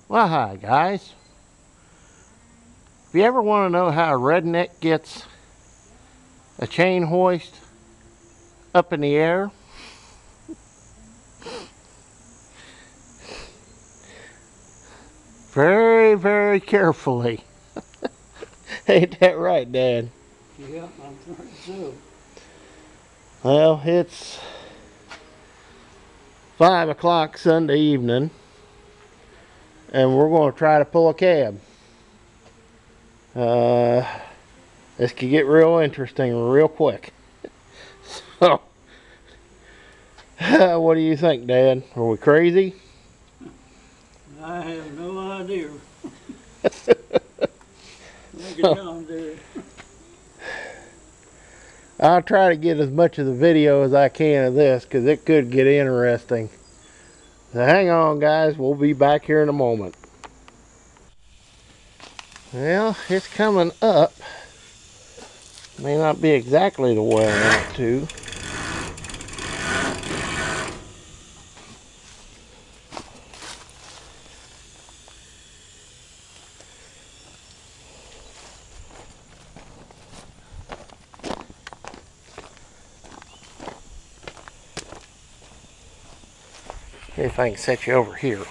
Well, hi guys. If you ever want to know how a redneck gets a chain hoist up in the air, very carefully. Ain't that right, Dad? Yeah, I'm trying to. Well, it's 5 o'clock Sunday evening, and we're going to try to pull a cab. This could get real interesting real quick. So, what do you think, Dad? Are we crazy? I have no idea. Look at John there. I'll try to get as much of the video as I can of this because it could get interesting. So hang on, guys. We'll be back here in a moment. Well, it's coming up. May not be exactly the way I want to. See if I can set you over here.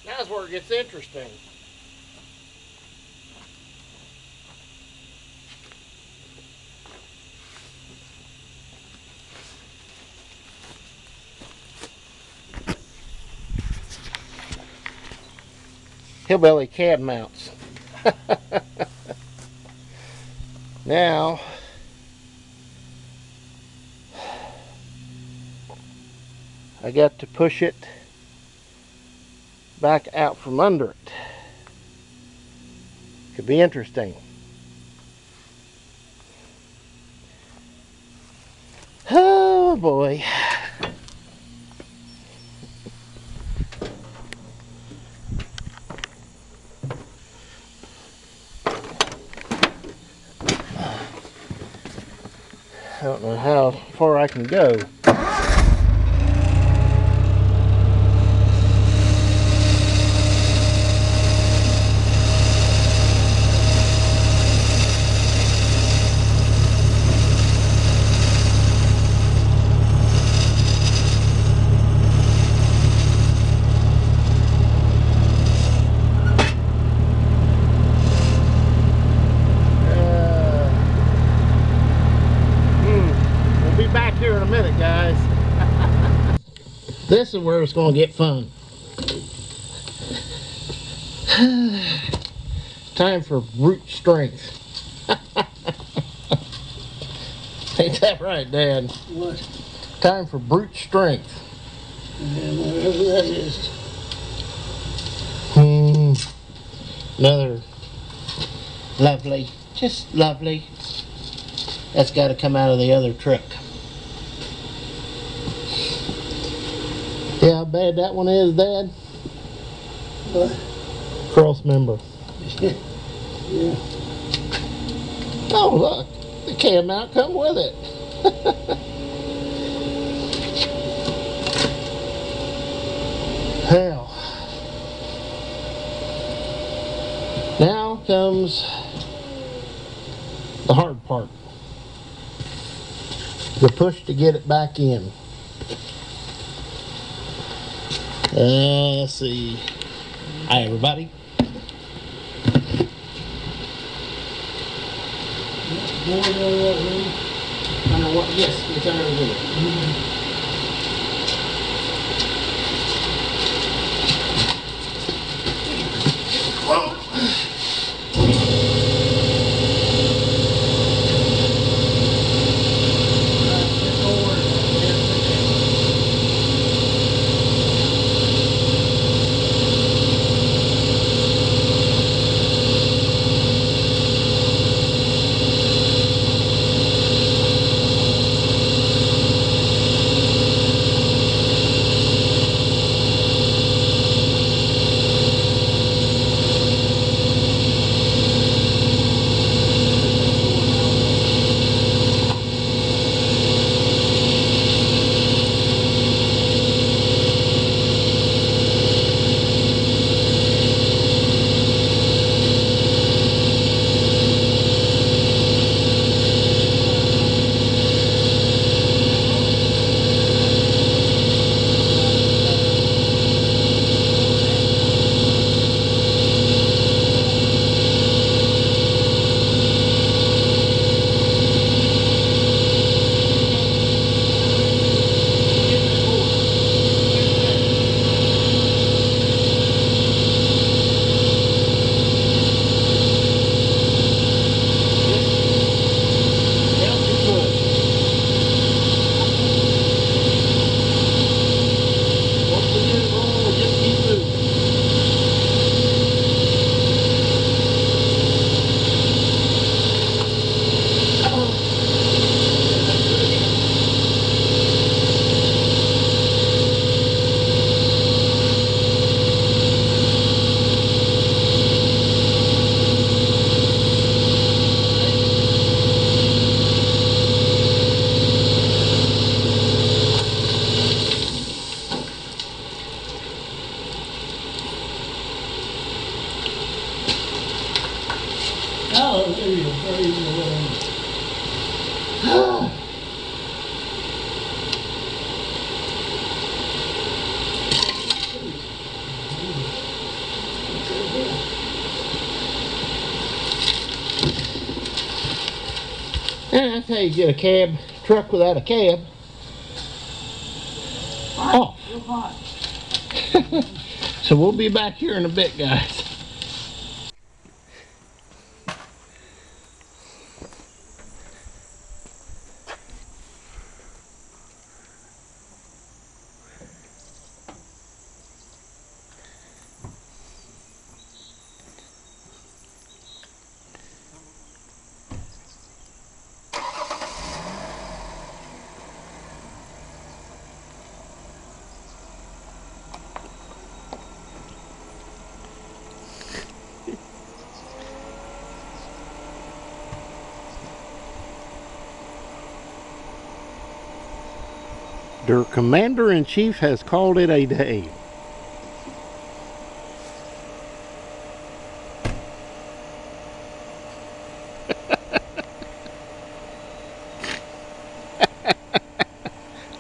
Now's where it gets interesting. Hillbilly cab mounts. Now, I got to push it back out from under it. Could be interesting. Oh boy. I don't know how far I can go. This is where it's going to get fun. Time for brute strength. Ain't that right, Dad? What? Time for brute strength. And whatever that is. Another lovely, just lovely. That's got to come out of the other truck. Yeah, how bad that one is, Dad? What? Cross member. Yeah. Oh, look. The cam mount come with it. Hell. Now comes the hard part. The push to get it back in. Let's see. Hi, everybody. More than that room. I know what. Yes, it's under the window. Hallelujah, praise the Lord. And that's how you get a cab truck without a cab. Oh. Real hot. So we'll be back here in a bit, guys. Their commander-in-chief has called it a day.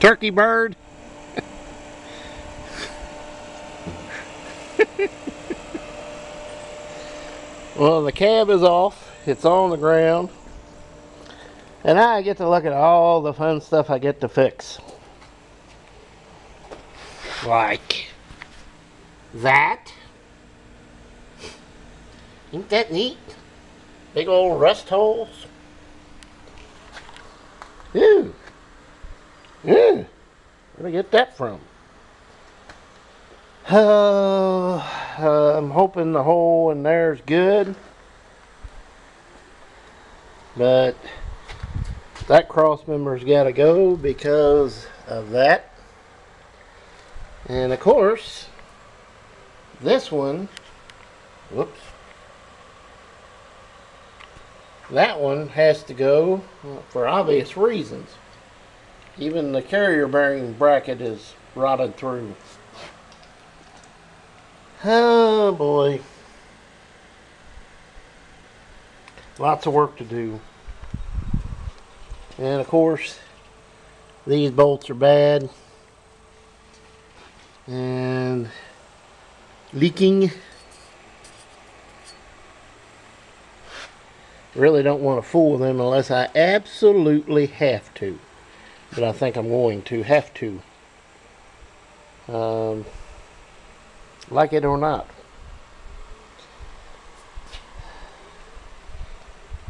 Turkey bird. Well, the cab is off. It's on the ground. And now I get to look at all the fun stuff I get to fix. Like that. Ain't that neat? Big old rust holes. Ew. Ew. Where'd I get that from? I'm hoping the hole in there is good. But that cross member's got to go because of that. And of course, this one, whoops, that one has to go for obvious reasons. Even the carrier bearing bracket is rotted through. Oh boy. Lots of work to do. And of course, these bolts are bad and leaking. Really don't want to fool them unless I absolutely have to. But I think I'm going to have to. Like it or not.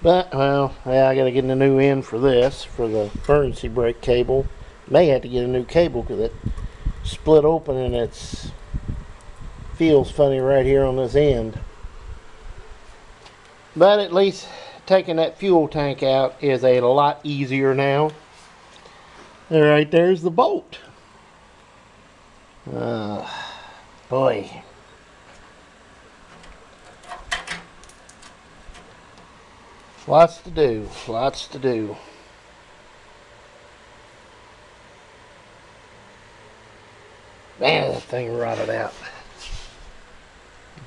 But, well, yeah, I got to get a new end for this, for the emergency brake cable. May have to get a new cable because it split open and it feels funny right here on this end. But at least taking that fuel tank out is a lot easier now. And right there's the bolt. Boy. Lots to do. Lots to do. Man, that thing rotted out.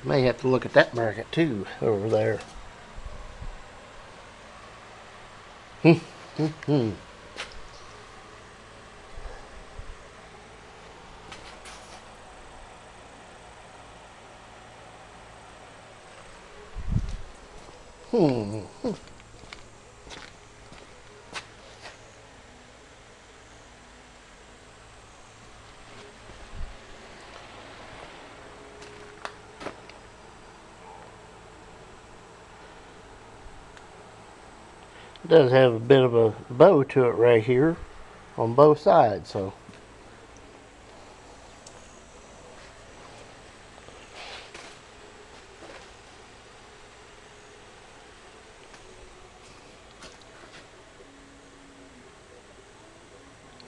May have to look at that market too over there. It does have a bit of a bow to it right here on both sides, so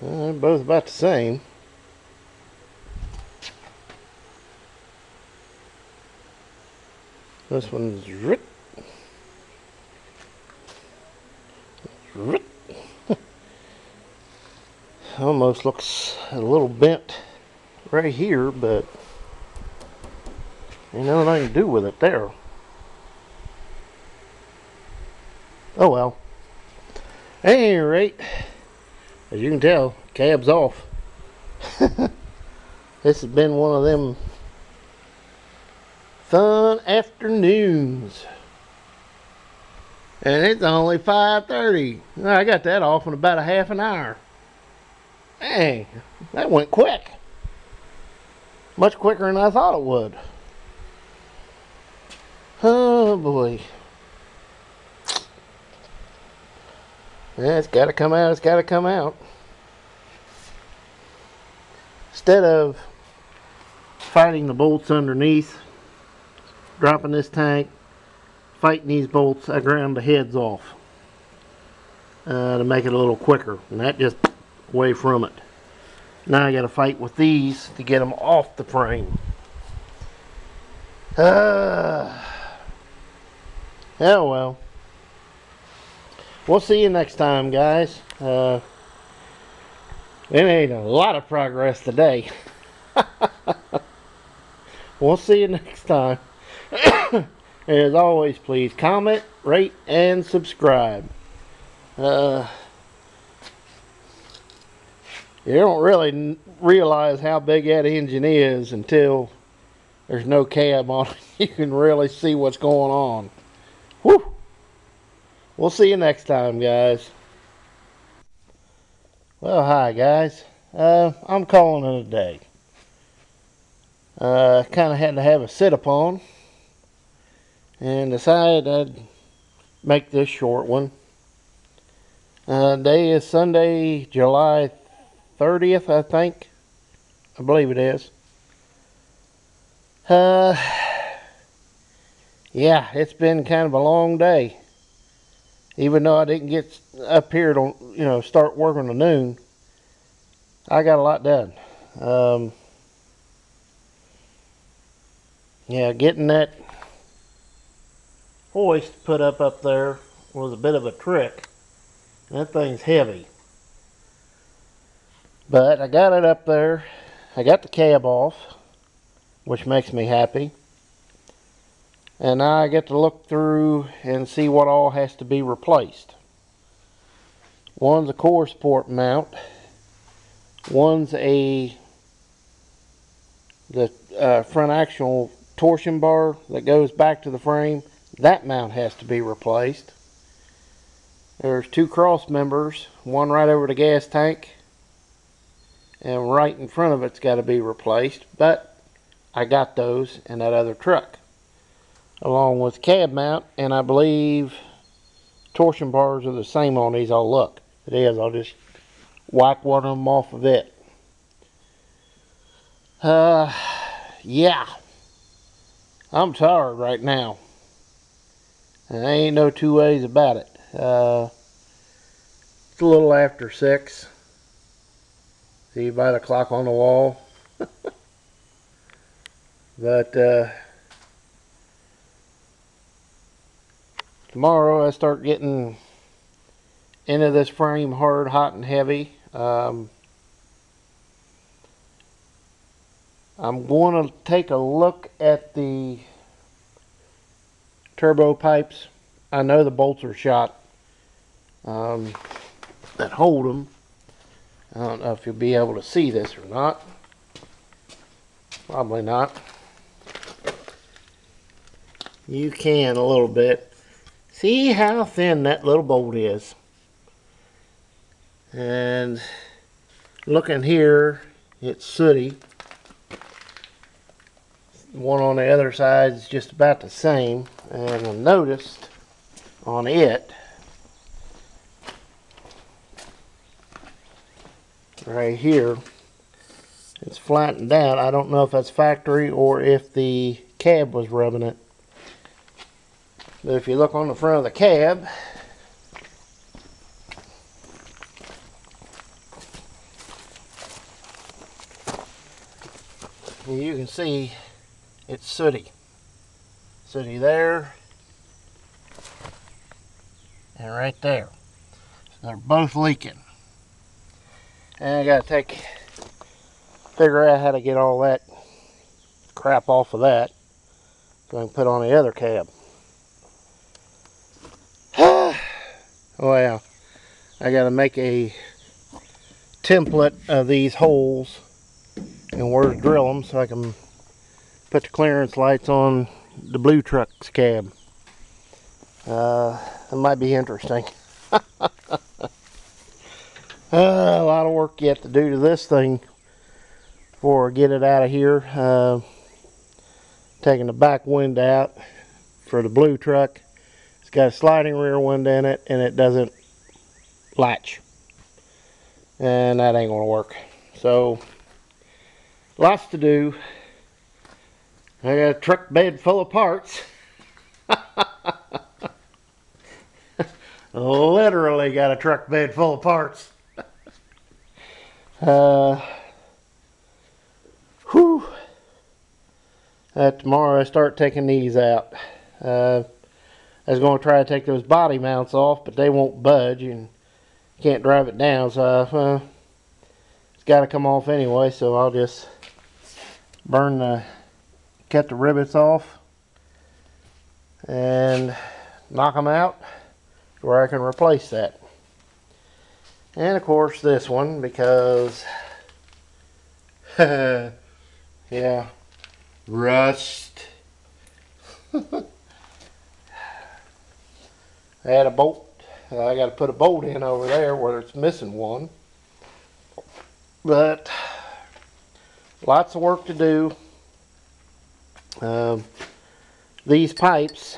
they're both about the same. This one's rip. Almost looks a little bent right here, but ain't nothing I can do with it there. Oh well. At any rate, as you can tell, cab's off. This has been one of them fun afternoons. And it's only 5:30. I got that off in about a half an hour. Dang, that went quick. Much quicker than I thought it would. Oh boy. Yeah, it's got to come out. It's got to come out. Instead of fighting the bolts underneath, dropping this tank, fighting these bolts, I ground the heads off to make it a little quicker, and that just away from it. Now I got to fight with these to get them off the frame. Oh well. We'll see you next time, guys. It ain't a lot of progress today. We'll see you next time. As always, please comment, rate, and subscribe. You don't really realize how big that engine is until there's no cab on it. You can really see what's going on. Whew. We'll see you next time, guys. Well, hi, guys. I'm calling it a day. Kind of had to have a sit upon, and decided I'd make this short one. Day is Sunday, July 30th, I think. I believe it is. Yeah, it's been kind of a long day. Even though I didn't get up here to, start working at noon, I got a lot done. Yeah, getting that hoist put up there was a bit of a trick. That thing's heavy. But I got it up there. I got the cab off, which makes me happy. And now I get to look through and see what all has to be replaced. One's a core support mount. One's the front axle torsion bar that goes back to the frame. That mount has to be replaced. There's two cross members, one right over the gas tank and right in front of it's got to be replaced, but I got those in that other truck, along with cab mount, and I believe torsion bars are the same on these. I'll look. It is. I'll just wipe one of them off of it. Yeah, I'm tired right now, and there ain't no two ways about it. It's a little after 6. See by the clock on the wall. But tomorrow I start getting into this frame hard, hot, and heavy. I'm going to take a look at the turbo pipes. I know the bolts are shot that hold them. I don't know if you'll be able to see this or not. Probably not. You can a little bit. See how thin that little bolt is. And looking here, it's sooty. One on the other side is just about the same. And I noticed on it, right here, it's flattened out. I don't know if that's factory or if the cab was rubbing it. But if you look on the front of the cab, you can see it's sooty. Sooty there and right there. So they're both leaking. And I gotta figure out how to get all that crap off of that so I can put on the other cab. Well, I gotta make a template of these holes and where to drill them so I can put the clearance lights on the blue truck's cab. It might be interesting. A lot of work yet to do to this thing before I get it out of here. Taking the back window out for the blue truck. It's got a sliding rear window in it and it doesn't latch. And that ain't gonna work. So, lots to do. I got a truck bed full of parts. Literally got a truck bed full of parts. Tomorrow I start taking these out. I was going to try to take those body mounts off, but they won't budge and can't drive it down, so it's got to come off anyway. So I'll just cut the rivets off and knock them out where I can replace that. And of course this one, because yeah, rust. I had a bolt. I got to put a bolt in over there where it's missing one. But lots of work to do. These pipes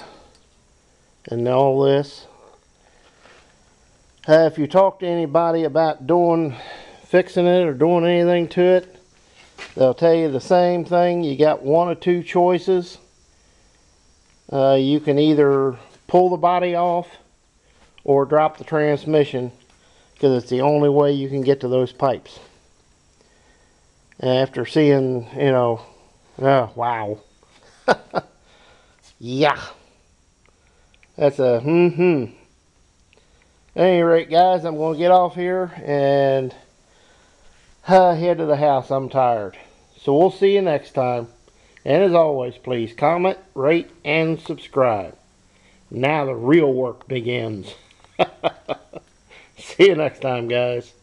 and all this, if you talk to anybody about fixing it or doing anything to it, they'll tell you the same thing. You got one or two choices. You can either pull the body off or drop the transmission, because it's the only way you can get to those pipes. And after seeing, you know, wow. Yeah. That's a At any rate, guys, I'm going to get off here and head to the house. I'm tired. So we'll see you next time. And as always, please comment, rate, and subscribe. Now the real work begins. See you next time, guys.